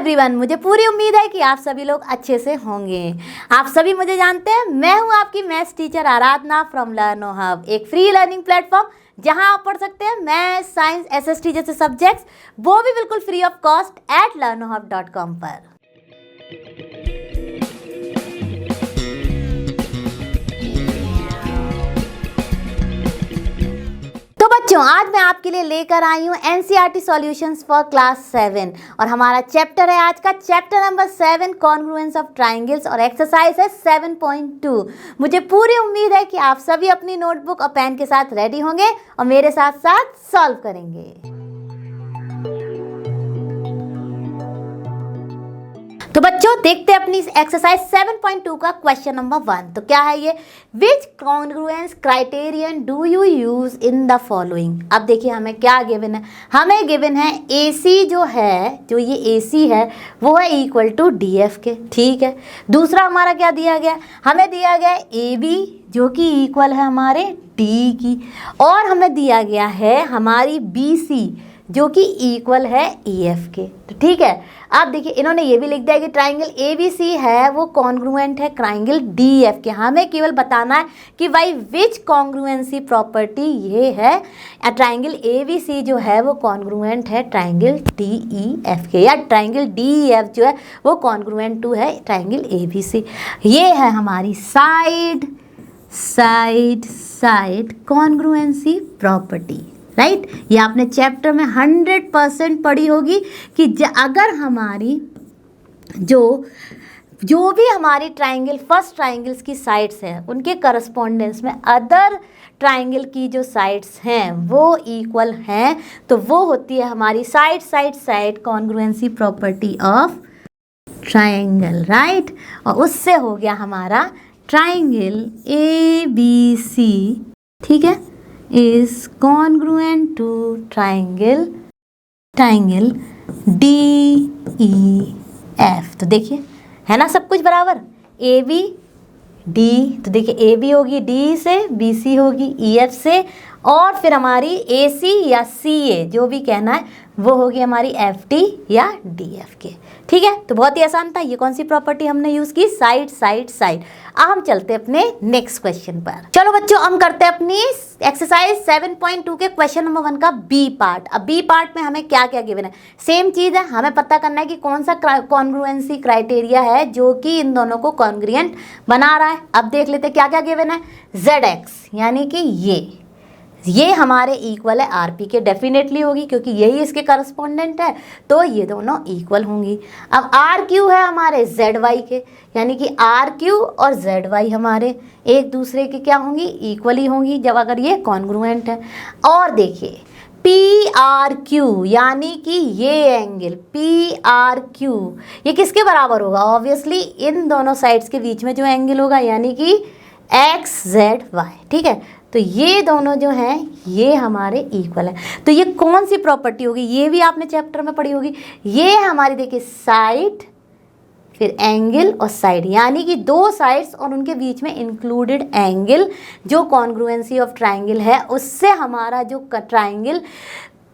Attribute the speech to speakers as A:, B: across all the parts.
A: Everyone, मुझे पूरी उम्मीद है कि आप सभी लोग अच्छे से होंगे। आप सभी मुझे जानते हैं, मैं हूं आपकी maths teacher Aradhana from लर्नो hub, एक फ्री लर्निंग प्लेटफॉर्म जहां आप पढ़ सकते हैं मैथ्स, साइंस, एसएसटी जैसे सब्जेक्ट्स, वो भी बिल्कुल free of cost at learnohub.com पर। तो बच्चों, आज मैं आपके लिए लेकर आई हूँ एनसीईआरटी सॉल्यूशंस फॉर क्लास 7 और हमारा चैप्टर है आज का chapter number 7 congruence of triangles और एक्सरसाइज है 7.2। मुझे पूरी उम्मीद है कि आप सभी अपनी नोटबुक और पेन के साथ रेडी होंगे और मेरे साथ साथ सॉल्व करेंगे। तो बच्चों, देखते हैं अपनी एक्सरसाइज 7.2 का क्वेश्चन नंबर 1। तो क्या है ये? Which congruence criterion do you use in the following. अब देखिए हमें क्या गिवन है। हमें गिवन है AC जो है, जो ये AC है वो है इक्वल टू DF के। ठीक है, दूसरा हमारा क्या दिया गया? हमें दिया गया AB जो कि इक्वल है हमारे D की, और हमें दिया गया है हमारी BC जो कि इक्वल है EF के। तो ठीक है, अब देखिए इन्होंने ये भी लिख दिया कि ट्राइंगल ABC है वो कॉन्ग्रुएंट है ट्राइंगल DF के। हमें केवल बताना है कि भाई विच कॉन्ग्रुएंसी प्रॉपर्टी ये है, ट्राइंगल ABC जो है वो कॉन्ग्रुएंट है ट्राइंगल DEF के, या ट्राइंगल DEF जो है वो कॉन्ग्रुएंट टू है ट्राइंगल ABC। ये है हमारी side side side congruency property, right. ये आपने चैप्टर में 100% पढ़ी होगी कि अगर हमारी जो भी हमारी ट्राइंगल फर्स्ट ट्राइंगल्स की साइड्स हैं उनके करस्पॉन्डेंस में अदर ट्राइंगल की जो साइड्स हैं वो इक्वल हैं, तो वो होती है हमारी side side side congruency property of triangle, right. और उससे हो गया हमारा ट्राइंगल ABC, ठीक है, is congruent to triangle DEF। तो देखिए है ना सब कुछ बराबर, AB D, तो देखिए AB होगी D से, BC होगी EF से, और फिर हमारी AC या CA जो भी कहना है वो होगी हमारी FD या DF के। ठीक है, तो बहुत ही आसान था। ये कौन सी प्रॉपर्टी हमने यूज़ की? Side side side. अब हम चलते हैं अपने नेक्स्ट क्वेश्चन पर। चलो बच्चों, हम करते हैं अपनी एक्सरसाइज 7.2 के क्वेश्चन नंबर 1 का B पार्ट। अब B पार्ट में हमें क्या क्या गिवन है? सेम चीज़ है, हमें पता करना है कि कौन सा कॉन्ग्रुएंसी क्राइटेरिया है जो कि इन दोनों को कॉन्ग्रुएंट बना रहा है। अब देख लेते हैं क्या क्या गिवन है। ZX यानी कि ये हमारे इक्वल है RP के, डेफिनेटली होगी क्योंकि यही इसके करस्पॉन्डेंट है, तो ये दोनों इक्वल होंगी। अब RQ है हमारे ZY के, यानी कि RQ और ZY हमारे एक दूसरे के क्या होंगी? इक्वली होंगी जब अगर ये कॉन्ग्रुएंट है। और देखिए PRQ यानी कि ये एंगल PRQ ये किसके बराबर होगा? ऑब्वियसली इन दोनों साइड्स के बीच में जो एंगल होगा, यानी कि XZY। ठीक है, तो ये दोनों जो हैं ये हमारे इक्वल है। तो ये कौन सी प्रॉपर्टी होगी? ये भी आपने चैप्टर में पढ़ी होगी। ये हमारी देखिए साइड, फिर एंगल और साइड, यानी कि दो साइड्स और उनके बीच में इंक्लूडेड एंगल जो कॉन्ग्रुएंसी ऑफ ट्राइंगल है, उससे हमारा जो ट्राइंगल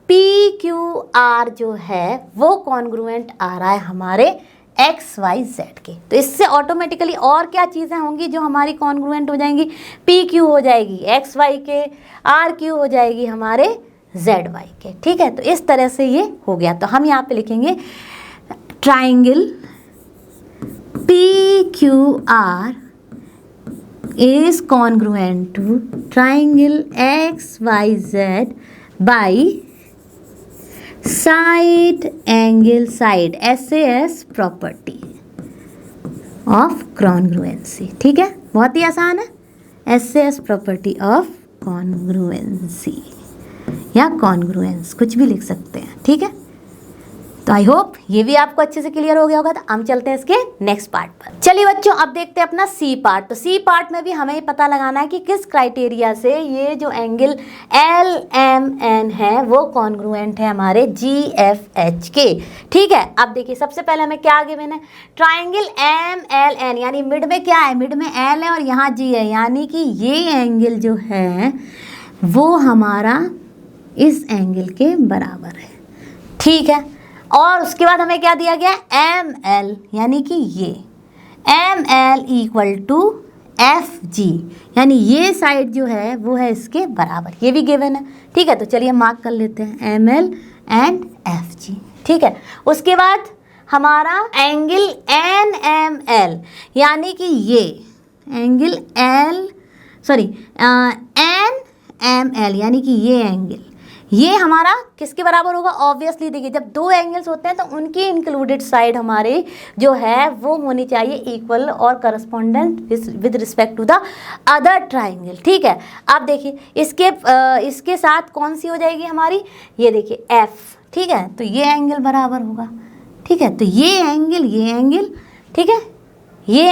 A: PQR जो है वो कॉन्ग्रुएंट आ रहा है हमारे XYZ के। तो इससे ऑटोमेटिकली और क्या चीज़ें होंगी जो हमारी कॉन्ग्रुएंट हो जाएंगी? PQ हो जाएगी XY के, RQ हो जाएगी हमारे ZY के। ठीक है, तो इस तरह से ये हो गया। तो हम यहाँ पे लिखेंगे triangle PQR is congruent to triangle XYZ by side angle side SAS property of congruency. ठीक है, बहुत ही आसान है। SAS प्रॉपर्टी ऑफ कॉन्ग्रुएंसी या कॉन्ग्रुएंस कुछ भी लिख सकते हैं। ठीक है, तो आई होप ये भी आपको अच्छे से क्लियर हो गया होगा। तो हम चलते हैं इसके नेक्स्ट पार्ट पर। चलिए बच्चों, अब देखते हैं अपना C पार्ट। तो C पार्ट में भी हमें पता लगाना है कि किस क्राइटेरिया से ये जो एंगल LMN है वो कॉन्ग्रुएंट है हमारे GFH के। ठीक है, अब देखिए सबसे पहले हमें क्या गिवन है? ट्राइंगल MLN, यानी मिड में क्या है? मिड में L है और यहाँ G है, यानी कि ये एंगल जो है वो हमारा इस एंगल के बराबर है। ठीक है, और उसके बाद हमें क्या दिया गया, एम एल, यानी कि ये M L equal to F G, यानी ये साइड जो है वो है इसके बराबर, ये भी गिवन है। ठीक है, तो चलिए मार्क कर लेते हैं M L and F G. ठीक है, उसके बाद हमारा एंगल एन एम एल, यानी कि ये angle L N M L, यानी कि ये एंगल, ये हमारा किसके बराबर होगा? ऑब्वियसली देखिए, जब दो एंगल्स होते हैं तो उनकी इंक्लूडेड साइड हमारे जो है वो होनी चाहिए इक्वल और correspondent with respect to the other triangle. ठीक है, अब देखिए इसके साथ कौन सी हो जाएगी हमारी, ये देखिए एफ। ठीक है, तो ये एंगल बराबर होगा। ठीक है, तो ये एंगल, ठीक है, ये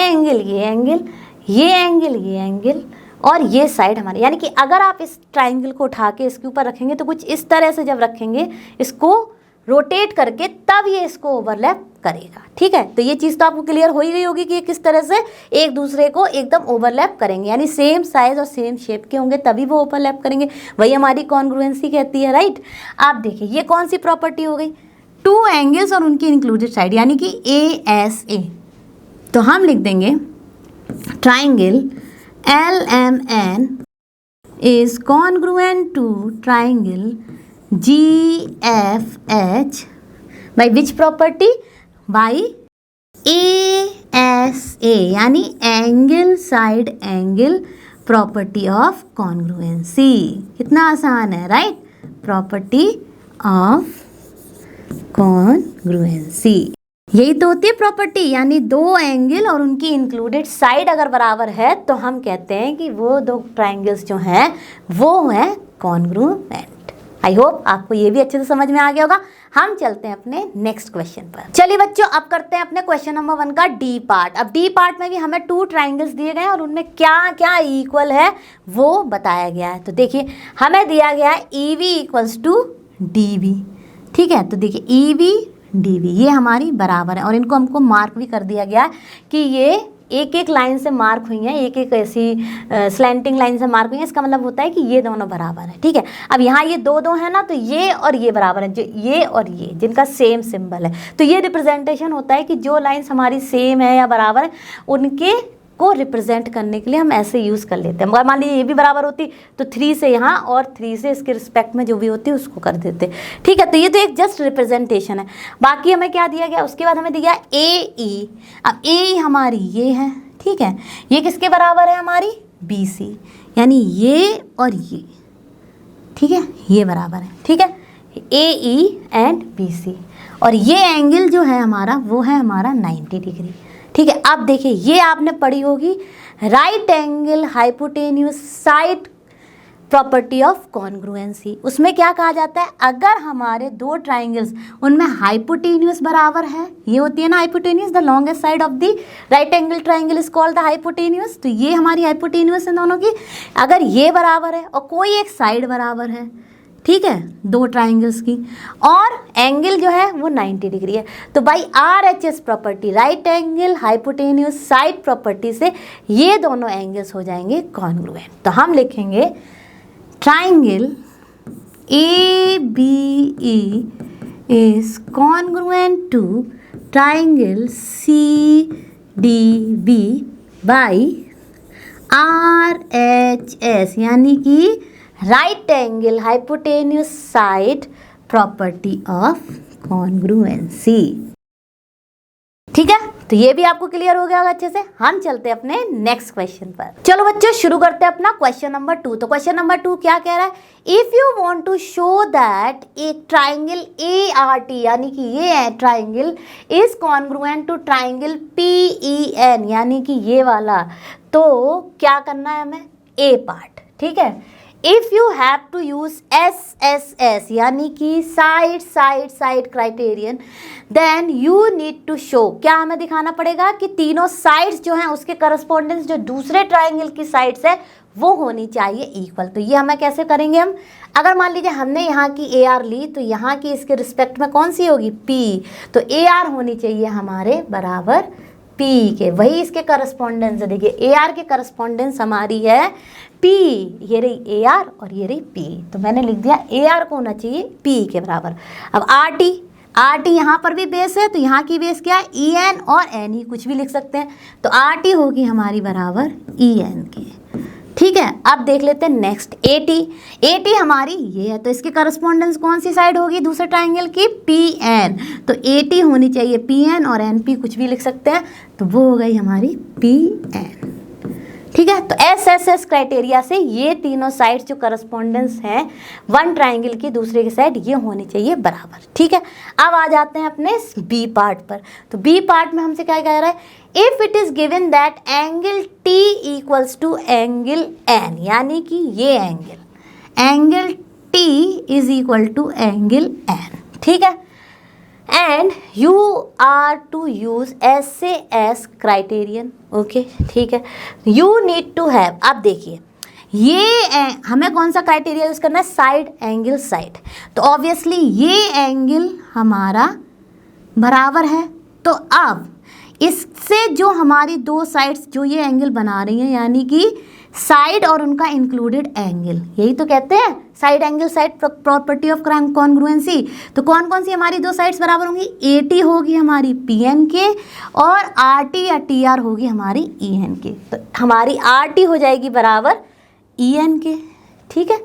A: एंगल और ये साइड हमारी, यानी कि अगर आप इस ट्राइंगल को उठा के इसके ऊपर रखेंगे तो कुछ इस तरह से जब रखेंगे, इसको रोटेट करके, तब ये इसको ओवरलैप करेगा। ठीक है, तो ये चीज़ तो आपको क्लियर हो ही गई होगी कि ये किस तरह से एक दूसरे को एकदम ओवरलैप करेंगे, यानी सेम साइज और सेम शेप के होंगे तभी वो ओवरलैप करेंगे। वही हमारी कॉन्ग्रुएंसी कहती है, राइट। आप देखिए ये कौन सी प्रॉपर्टी हो गई, टू एंगल्स और उनकी इंक्लूडेड साइड, यानी कि ए एस ए। तो हम लिख देंगे triangle LMN is congruent to triangle GFH by which property? By ASA, यानी angle side angle property of congruency. कितना आसान है, राइट। प्रॉपर्टी ऑफ कॉन्ग्रुएंसी, यही तो होती है प्रॉपर्टी, यानी दो एंगल और उनकी इंक्लूडेड साइड अगर बराबर है तो हम कहते हैं कि वो दो ट्राइंगल्स जो हैं वो है कॉन्ग्रुएंट। आई होप आपको ये भी अच्छे से समझ में आ गया होगा। हम चलते हैं अपने नेक्स्ट क्वेश्चन पर। चलिए बच्चों, अब करते हैं अपने क्वेश्चन नंबर 1 का डी पार्ट। अब डी पार्ट में भी हमें 2 ट्राइंगल्स दिए गए हैं और उनमें क्या क्या इक्वल है वो बताया गया है। तो देखिए हमें दिया गया है EV इक्वल्स टू DV। ठीक है, तो देखिए EV DV ये हमारी बराबर है और इनको हमको मार्क भी कर दिया गया है कि ये एक एक लाइन से मार्क हुई हैं, एक एक ऐसी स्लैंटिंग लाइन से मार्क हुई हैं। इसका मतलब होता है कि ये दोनों बराबर है। ठीक है, अब यहाँ ये दो दो है ना, तो ये और ये बराबर है, जो ये और ये जिनका सेम सिंबल है, तो ये रिप्रेजेंटेशन होता है कि जो लाइन्स हमारी सेम है या बराबर है उनके को रिप्रेजेंट करने के लिए हम ऐसे यूज़ कर लेते हैं। मान लीजिए ये भी बराबर होती तो 3 से यहाँ और 3 से इसके रिस्पेक्ट में जो भी होती है उसको कर देते। ठीक है, तो ये तो एक जस्ट रिप्रेजेंटेशन है। बाकी हमें क्या दिया गया, उसके बाद हमें दिया AE। अब AE हमारी ये है। ठीक है, ये किसके बराबर है हमारी BC, यानी ये और ये। ठीक है, ये बराबर है। ठीक है, AE एंड BC, और ये एंगल जो है हमारा वो है हमारा 90 डिग्री। ठीक है, अब देखिए ये आपने पढ़ी होगी right angle hypotenuse side property of congruency. उसमें क्या कहा जाता है, अगर हमारे दो ट्राइंगल्स उनमें हाइपोटेन्यूस बराबर है, ये होती है ना hypotenuse, the longest side of the right angle triangle is called the hypotenuse. तो ये हमारी हाइपोटेन्यूस है दोनों की। अगर ये बराबर है और कोई एक साइड बराबर है, ठीक है, दो ट्राइंगल्स की, और एंगल जो है वो 90 डिग्री है, तो by RHS property, right angle hypotenuse side property से ये दोनों एंगल्स हो जाएंगे कॉन्ग्रुएंट। तो हम लिखेंगे triangle ABE is congruent to triangle CDB by RHS, यानी कि right angle hypotenuse side property of congruency. ठीक है, तो ये भी आपको क्लियर हो गया होगा अच्छे से। हम चलते हैं अपने नेक्स्ट क्वेश्चन पर। चलो बच्चों शुरू करते हैं अपना क्वेश्चन नंबर 2। तो क्वेश्चन नंबर 2 क्या कह रहा है, if you want to show that एक ट्राइंगल ART, यानी कि ये triangle is congruent to triangle PEN, यानी कि ये वाला, तो क्या करना है हमें, A पार्ट। ठीक है, if you have to use SSS, यानी कि side criterion, then you need to show, क्या हमें दिखाना पड़ेगा कि तीनों साइड्स जो हैं उसके करस्पॉन्डेंस जो दूसरे ट्राइंगल की साइड्स है वो होनी चाहिए इक्वल। तो ये हमें कैसे करेंगे हम, अगर मान लीजिए हमने यहाँ की AR ली तो यहाँ की इसके रिस्पेक्ट में कौन सी होगी P, तो AR होनी चाहिए हमारे बराबर P के, वही इसके करस्पॉन्डेंस है। देखिए AR के करस्पॉन्डेंस हमारी है P, ये रही AR और ये रही P, तो मैंने लिख दिया AR को होना चाहिए P के बराबर। अब RT, आर टी यहाँ पर भी बेस है, तो यहाँ की बेस क्या है, ई एन और एन ई, कुछ भी लिख सकते हैं। तो आर टी होगी हमारी बराबर ई एन की। ठीक है, अब देख लेते हैं next A T. A T हमारी ये है, तो इसकी करस्पॉन्डेंस कौन सी साइड होगी दूसरे ट्राइंगल की, पी एन। तो ए टी होनी चाहिए पी एन और एन पी, कुछ भी लिख सकते हैं, तो वो हो गई हमारी पी एन। ठीक है, तो एस एस एस क्राइटेरिया से ये तीनों साइड्स जो करस्पॉन्डेंस हैं वन ट्राइंगल की दूसरे की साइड, ये होनी चाहिए बराबर। ठीक है, अब आ जाते हैं अपने बी पार्ट पर। तो बी पार्ट में हमसे क्या कह रहा है, if it is given that angle T equals to angle N, यानी कि ये angle T is equal to angle N. ठीक है, and you are to use SAS criterion. Okay, ठीक है, यू नीड टू हैव, अब देखिए ये हमें कौन सा क्राइटेरिया यूज करना है, साइड एंगल साइड। तो ऑब्वियसली ये एंगल हमारा बराबर है, तो अब इससे जो हमारी दो साइड्स जो ये एंगल बना रही हैं, यानी कि साइड और उनका इंक्लूडेड एंगल, यही तो कहते हैं side angle side property of congruency. तो कौन कौन सी हमारी दो साइड्स बराबर होंगी, ए टी होगी हमारी पी एन के और आर टी या टी आर होगी हमारी ई एन के। तो हमारी आर टी हो जाएगी बराबर ई एन के। ठीक है,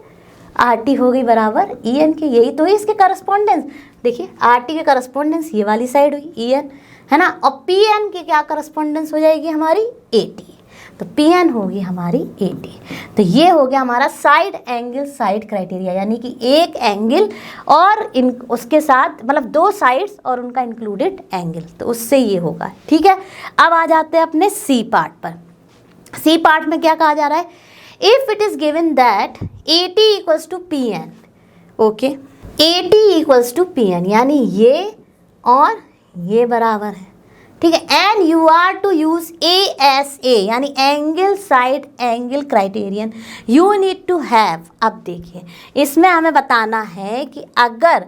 A: आर टी हो गई बराबर ई एन के, यही तो है इसके करस्पॉन्डेंस। देखिए आर टी के करस्पॉन्डेंस ये वाली साइड हुई ई एन, है ना, और पी एन के क्या करस्पॉन्डेंस हो जाएगी हमारी ए टी, तो पी एन होगी हमारी ए टी। तो ये हो गया हमारा साइड एंगल साइड क्राइटेरिया, यानी कि एक एंगल और उसके साथ मतलब दो साइड्स और उनका इंक्लूडेड एंगल, तो उससे ये होगा। ठीक है, अब आ जाते हैं अपने सी पार्ट पर। सी पार्ट में क्या कहा जा रहा है, if it is given that A T equals to P N. Okay, A T equals to P N, यानी ये और ये बराबर है। ठीक है, and you are to use ASA यानी angle side angle criterion, you need to have. अब देखिए इसमें हमें बताना है कि अगर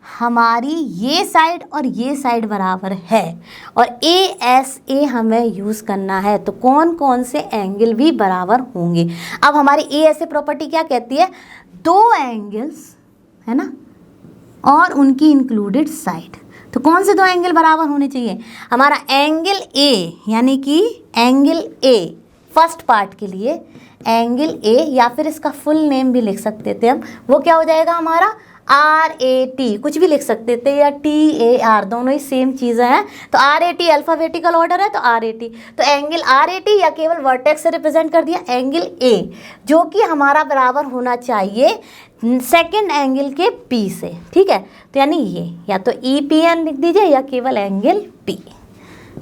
A: हमारी ये साइड और ये साइड बराबर है और ASA हमें यूज़ करना है, तो कौन कौन से एंगल भी बराबर होंगे। अब हमारी ASA प्रॉपर्टी क्या कहती है, दो एंगल्स है ना और उनकी इंक्लूडेड साइड, तो कौन से दो एंगल बराबर होने चाहिए, हमारा एंगल ए, यानी कि एंगल ए फर्स्ट पार्ट के लिए एंगल ए, या फिर इसका फुल नेम भी लिख सकते थे हम, वो क्या हो जाएगा हमारा RAT, कुछ भी लिख सकते थे, या TAR, दोनों ही सेम चीज़ें हैं। तो RAT अल्फ़ाबेटिकल ऑर्डर है, तो RAT, तो एंगल RAT या केवल वर्टेक्स से रिप्रेजेंट कर दिया एंगल A, जो कि हमारा बराबर होना चाहिए सेकंड एंगल के P से। ठीक है, तो यानी ये या तो EPN लिख दीजिए या केवल एंगल P।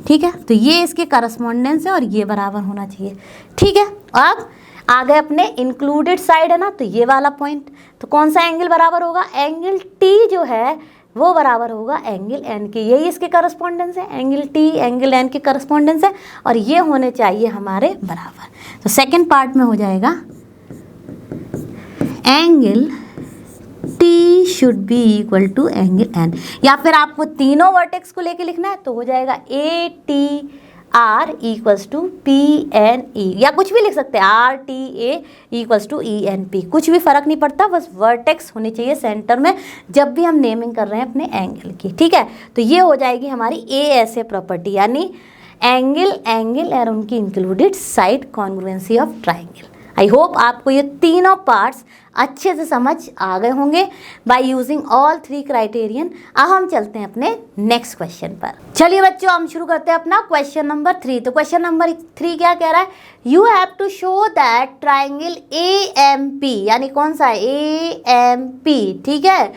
A: ठीक है, तो ये इसके करस्पॉन्डेंस है और ये बराबर होना चाहिए। ठीक है, अब आ गए अपने इंक्लूडेड साइड है ना, तो ये वाला पॉइंट, तो कौन सा एंगल बराबर होगा, एंगल टी जो है वो बराबर होगा एंगल एन के, यही इसके करस्पॉन्डेंस है, एंगल टी एंगल एन के करस्पॉन्डेंस है और ये होने चाहिए हमारे बराबर। तो सेकंड पार्ट में हो जाएगा angle T should be equal to angle N, या फिर आपको तीनों वर्टेक्स को लेके लिखना है तो हो जाएगा ATR इक्वल्स टू PNE, या कुछ भी लिख सकते हैं RTA इक्वल्स टू ENP, कुछ भी फर्क नहीं पड़ता, बस वर्टेक्स होनी चाहिए सेंटर में जब भी हम नेमिंग कर रहे हैं अपने एंगल की। ठीक है, तो ये हो जाएगी हमारी ASA प्रॉपर्टी, यानी एंगल एंगल और उनकी included side congruency of triangle. I hope आपको ये तीनों पार्ट्स अच्छे से समझ आ गए होंगे by using all three criterion. अब हम चलते हैं अपने नेक्स्ट क्वेश्चन पर। चलिए बच्चों, हम शुरू करते हैं अपना क्वेश्चन नंबर 3। तो क्वेश्चन नंबर 3 क्या कह रहा है, you have to show that triangle AMP, यानी कौन सा है AMP, ठीक है,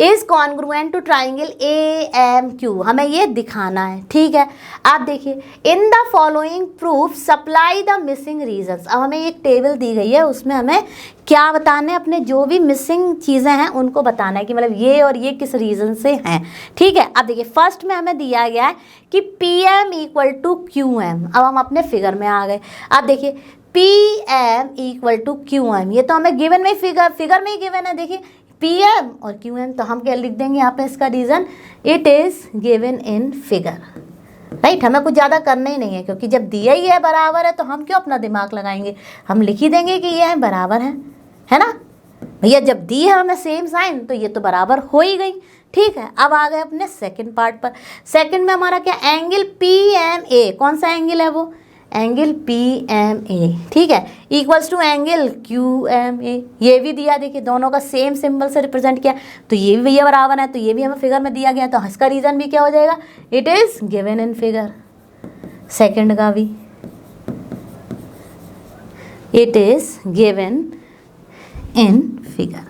A: is congruent to triangle AMQ, हमें ये दिखाना है। ठीक है, आप देखिए in the following proof supply the missing reasons. अब हमें एक टेबल दी गई है, उसमें हमें क्या बताना है, अपने जो भी मिसिंग चीज़ें हैं उनको बताना है कि मतलब ये और ये किस रीज़न से हैं। ठीक है, अब देखिए फर्स्ट में हमें दिया गया है कि PM इक्वल टू QM। अब हम अपने फिगर में आ गए। अब देखिए PM इक्वल टू QM, ये तो हमें गिवन में फिगर में ही गिवन है। देखिए PM और QM, तो हम क्या लिख देंगे यहाँ पे इसका reason, it is given in figure. Right, हमें कुछ ज़्यादा करना ही नहीं है, क्योंकि जब दिया ही है बराबर है तो हम क्यों अपना दिमाग लगाएंगे, हम लिख ही देंगे कि ये है बराबर है ना भैया। जब दी है हमें सेम साइन तो ये तो बराबर हो ही गई। ठीक है, अब आ गए अपने सेकंड पार्ट पर। सेकंड में हमारा क्या, एंगल PMA, कौन सा एंगल है वो, एंगल PMA, ठीक है, इक्वल्स टू एंगल QMA। ये भी दिया, देखिए दोनों का सेम सिंबल से रिप्रेजेंट किया, तो ये भी भैया बराबर है, तो ये भी हमें फिगर में दिया गया, तो इसका रीजन भी क्या हो जाएगा, it is given in figure. Second का भी it is given in figure.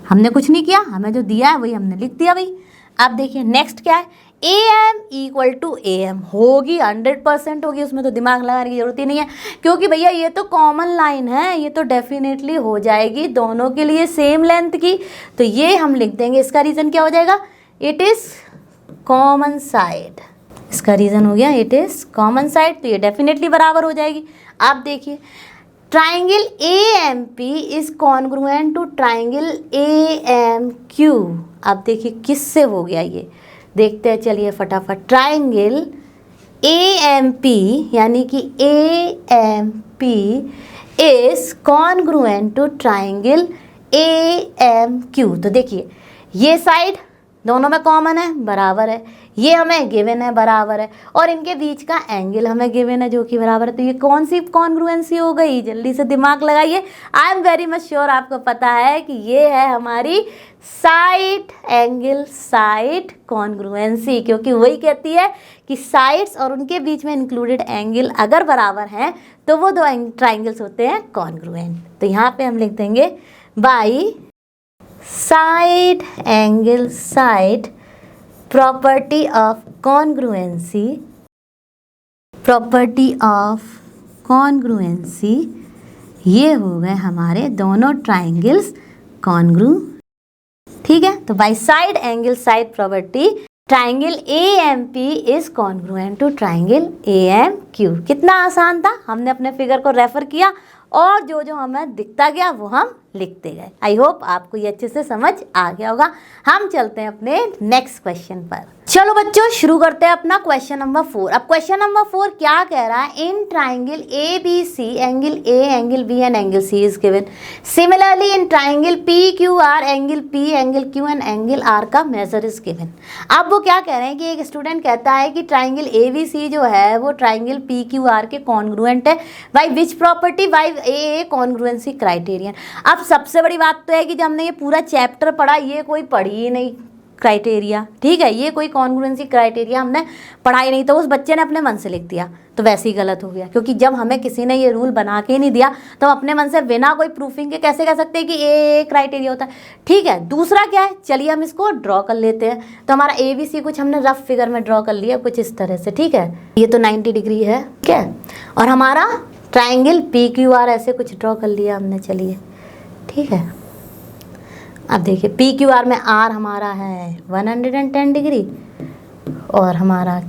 A: हमने कुछ नहीं किया, हमें जो दिया है वही हमने लिख दिया भाई। अब देखिए नेक्स्ट क्या है, AM इक्वल टू AM होगी, 100% होगी, उसमें तो दिमाग लगाने की जरूरत ही नहीं है, क्योंकि भैया ये तो कॉमन लाइन है, ये तो डेफिनेटली हो जाएगी दोनों के लिए सेम लेंथ की, तो ये हम लिख देंगे। इसका रीज़न क्या हो जाएगा, इट इज़ कॉमन साइड। इसका रीज़न हो गया इट इज़ कॉमन साइड, तो ये डेफिनेटली बराबर हो जाएगी। आप देखिए triangle AMP is congruent to triangle AMQ। अब देखिए किससे हो गया ये, देखते हैं चलिए फटाफट। ट्राइंगल AMP यानी कि AMP is congruent to triangle AMQ। तो देखिए ये साइड दोनों में कॉमन है, बराबर है, ये हमें गिवन है, बराबर है, और इनके बीच का एंगल हमें गिवन है जो कि बराबर है। तो ये कौन सी कॉन्ग्रुएंसी हो गई, जल्दी से दिमाग लगाइए। I am very much sure आपको पता है कि ये है हमारी साइड एंगल साइड कॉन्ग्रुएंसी, क्योंकि वही कहती है कि साइड्स और उनके बीच में इंक्लूडेड एंगल अगर बराबर हैं तो वो दो ट्राइंगल्स होते हैं कॉन्ग्रुएंट। तो यहाँ पे हम लिख देंगे by side angle side property of congruency, property of congruency, ये हो गए हमारे दोनों ट्राइंगल्स कॉन्ग्रू, ठीक है। तो by side angle side property triangle AMP is congruent to triangle AMQ। कितना आसान था, हमने अपने फिगर को रेफर किया और जो जो हमें दिखता गया वो हम लिखते गए। आई होप आपको ये अच्छे से समझ आ गया होगा। हम चलते हैं अपने नेक्स्ट क्वेश्चन पर। चलो बच्चों शुरू करते हैं अपना क्वेश्चन नंबर 4। अब क्वेश्चन नंबर 4 क्या कह रहा है, in triangle ABC angle A angle B and angle C is given, similarly in triangle PQR angle P angle Q and angle R का मेजर इज गिवन। अब वो क्या कह रहे हैं कि एक स्टूडेंट कहता है कि ट्राइंगल ABC जो है वो ट्राइंगल PQR के कॉन्ग्रुएंट है, by which property, by AA congruency criterion. अब सबसे बड़ी बात तो है कि जब हमने ये पूरा चैप्टर पढ़ा, ये कोई पढ़ी ही नहीं क्राइटेरिया, ठीक है, ये कोई कॉन्ग्रुएंसी क्राइटेरिया हमने पढ़ा ही नहीं, तो उस बच्चे ने अपने मन से लिख दिया, तो वैसे ही गलत हो गया, क्योंकि जब हमें किसी ने ये रूल बना के नहीं दिया तो हम अपने मन से बिना कोई प्रूफिंग के कैसे कह सकते हैं कि ए क्राइटेरिया होता है, ठीक है। दूसरा क्या है, चलिए हम इसको ड्रॉ कर लेते हैं। तो हमारा ABC कुछ हमने रफ फिगर में ड्रॉ कर लिया कुछ इस तरह से, ठीक है, ये तो 90 डिग्री है, ठीक है, और हमारा ट्राइंगल PQR ऐसे कुछ ड्रॉ कर लिया हमने, चलिए ठीक है। अब देखिए PQR में R हमारा है 110 डिग्री और हमारा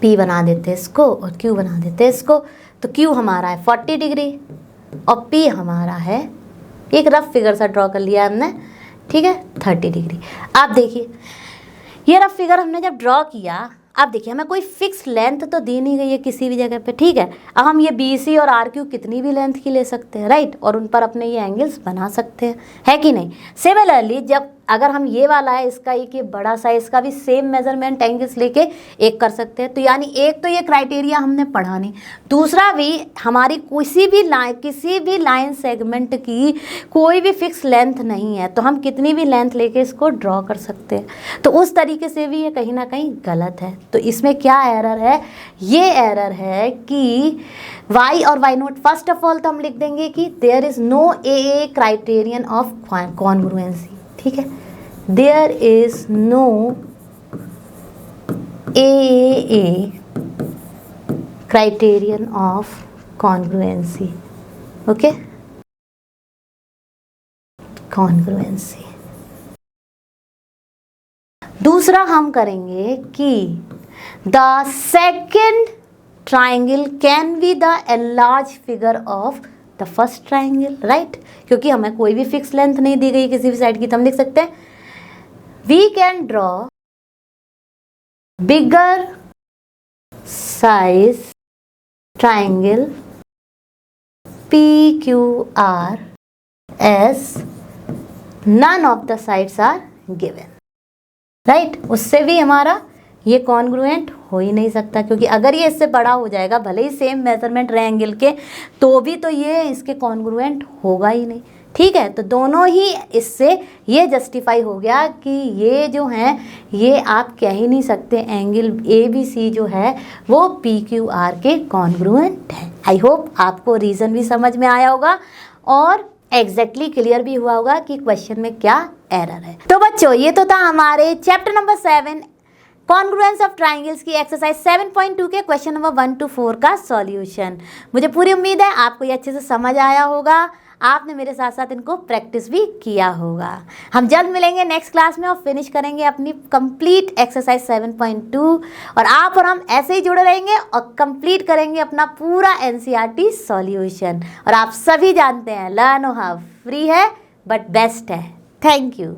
A: P बना देते हैं इसको और Q बना देते हैं इसको, तो Q हमारा है 40 डिग्री और P हमारा है, एक रफ फिगर सा ड्रॉ कर लिया हमने, ठीक है, 30 डिग्री। अब देखिए ये रफ फिगर हमने जब ड्रॉ किया, अब देखिए हमें कोई फिक्स लेंथ तो दी नहीं गई है किसी भी जगह पे, ठीक है। अब हम ये BC और RQ कितनी भी लेंथ की ले सकते हैं, राइट, और उन पर अपने ये एंगल्स बना सकते हैं, है कि नहीं। सिमिलरली जब अगर हम ये वाला है इसका एक ये बड़ा सा, इसका भी सेम मेजरमेंट एंगल्स लेके एक कर सकते हैं, तो यानी एक तो ये क्राइटेरिया हमने पढ़ा नहीं, दूसरा भी हमारी किसी भी लाइन सेगमेंट की कोई भी फिक्स लेंथ नहीं है, तो हम कितनी भी लेंथ लेके इसको ड्रॉ कर सकते हैं, तो उस तरीके से भी ये कहीं ना कहीं गलत है। तो इसमें क्या एरर है, ये एरर है कि y और y note, first of all तो हम लिख देंगे कि there is no AA criterion of congruency, ठीक है, there is no AA criterion of congruency, okay, congruency. दूसरा हम करेंगे कि the second triangle can be the enlarge figure of the first triangle, right, क्योंकि हमें कोई भी फिक्स लेंथ नहीं दी गई किसी भी साइड की, तो हम लिख सकते हैं we can draw bigger size triangle PQR as none of the sides are given, right. उससे भी हमारा ये कॉन्ग्रुएंट हो ही नहीं सकता, क्योंकि अगर ये इससे बड़ा हो जाएगा, भले ही सेम मेजरमेंट रहे एंगल के, तो भी तो ये इसके कॉन्ग्रुएंट होगा ही नहीं, ठीक है। तो दोनों ही इससे ये जस्टिफाई हो गया कि ये जो हैं ये आप कह ही नहीं सकते एंगल ABC जो है वो PQR के कॉन्ग्रुएंट है। आई होप आपको रीज़न भी समझ में आया होगा और एग्जैक्टली क्लियर भी हुआ होगा कि क्वेश्चन में क्या एरर है। तो बच्चों ये तो था हमारे chapter number 7 congruence of triangles की एक्सरसाइज 7.2 के क्वेश्चन नंबर 1 to 4 का सॉल्यूशन। मुझे पूरी उम्मीद है आपको ये अच्छे से समझ आया होगा, आपने मेरे साथ साथ इनको प्रैक्टिस भी किया होगा। हम जल्द मिलेंगे नेक्स्ट क्लास में और फिनिश करेंगे अपनी कंप्लीट एक्सरसाइज 7.2 और आप और हम ऐसे ही जुड़े रहेंगे और कंप्लीट करेंगे अपना पूरा NCERT सॉल्यूशन। और आप सभी जानते हैं लर्न हाउ फ्री है बट बेस्ट है। Thank you.